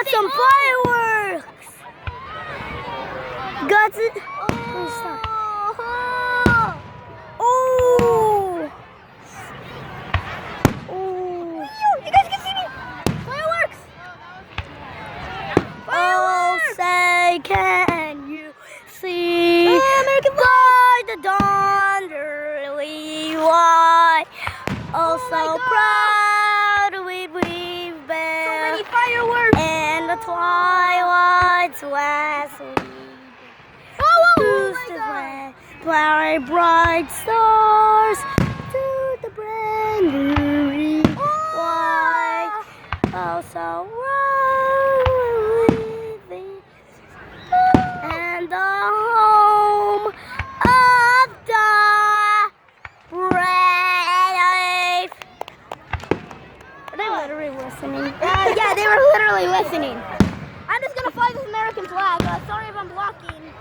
got some fireworks. Got it. Oh. Oh. You guys can see me. Fireworks. Oh, say, can you see American by the dawn early white? Oh, so proud we've been. So many fireworks. And the twilight's last lead. Oh my God. Fly bright stars to the brand new light. Oh, so living and the home of the brave. Are they literally listening? Yeah, they were literally listening. I'm just gonna fly this American flag. Sorry if I'm blocking.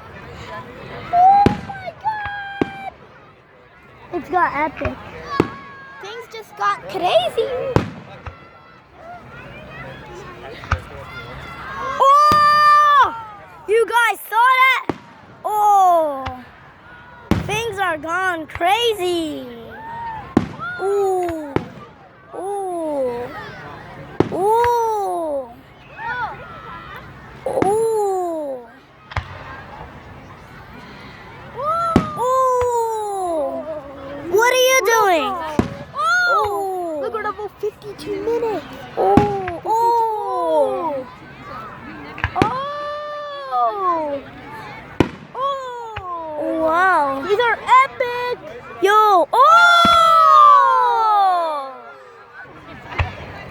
Oh my God! It's got epic. Things just got crazy. Oh! You guys saw that? Oh! Things are gone crazy. Ooh. Ooh. Ooh. Ooh. Ooh. What are you doing? Oh! Look, we're about 52 minutes. Oh. Oh. Oh! Oh! Wow. These are epic. Yo. Oh!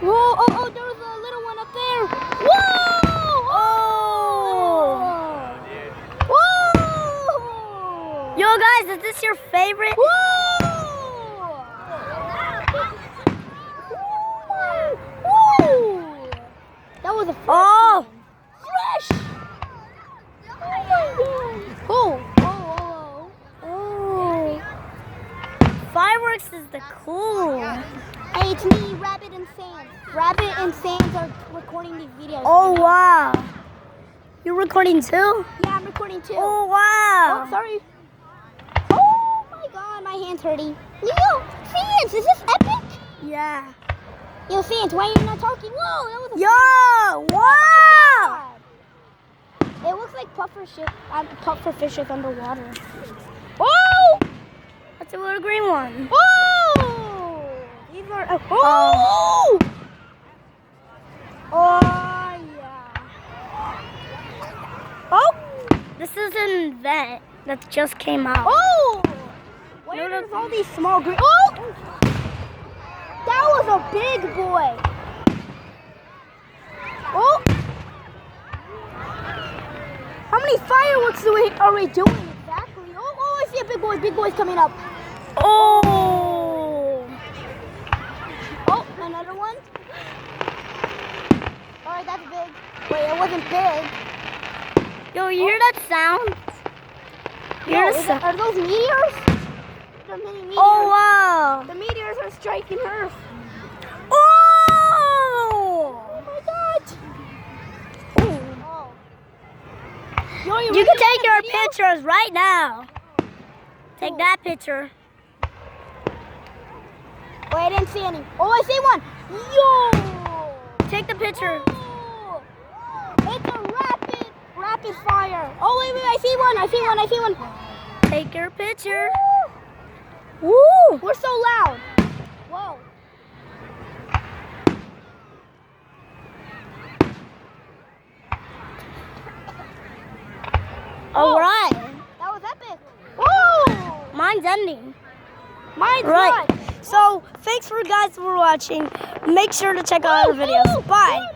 Whoa! Oh! There was a little one up there. Whoa! Oh. Whoa! Yo, guys, is this your favorite? Whoa! Whoa! That was a fresh Oh. one. Fresh! Oh! Oh! Oh. Fireworks is the cool. Hey, it's me, Rabbit and Sans. Rabbit and Sans are recording these videos. Oh, wow. You're recording too? Yeah, I'm recording too. Oh, wow. Oh, sorry. Oh my God, my hand's hurting. Leo, Sans, is this epic? Yeah. Yo, Sans, why are you not talking? Whoa, that was a Yo, wow. God. It looks like puffer fishes underwater. Oh! That's a little green one. Oh! These are. Oh! Oh yeah. Oh, this is an event that just came out. Oh! Why are there all these small green? Oh! That was a big boy. Oh! How many fireworks are we doing exactly? Oh! I see a big boy. Big boy's coming up. Oh. Oh, another one. All right, that's big. Wait, it wasn't big. Yo, you hear that sound? You hear the sound? Are those meteors? The mini meteors. Oh, wow. The meteors are striking Earth. Oh. Oh my God. Oh. Yo, You can take your pictures right now. Take that picture. Wait, I didn't see any. Oh, I see one. Yo. Take the picture. Oh. It's a rapid fire. Oh, wait, I see one. Take your picture. Woo! We're so loud. Whoa. All right. That was epic. Woo! Mine's ending. Mine's Right. not. So, thanks for guys for watching. Make sure to check out our videos. Bye.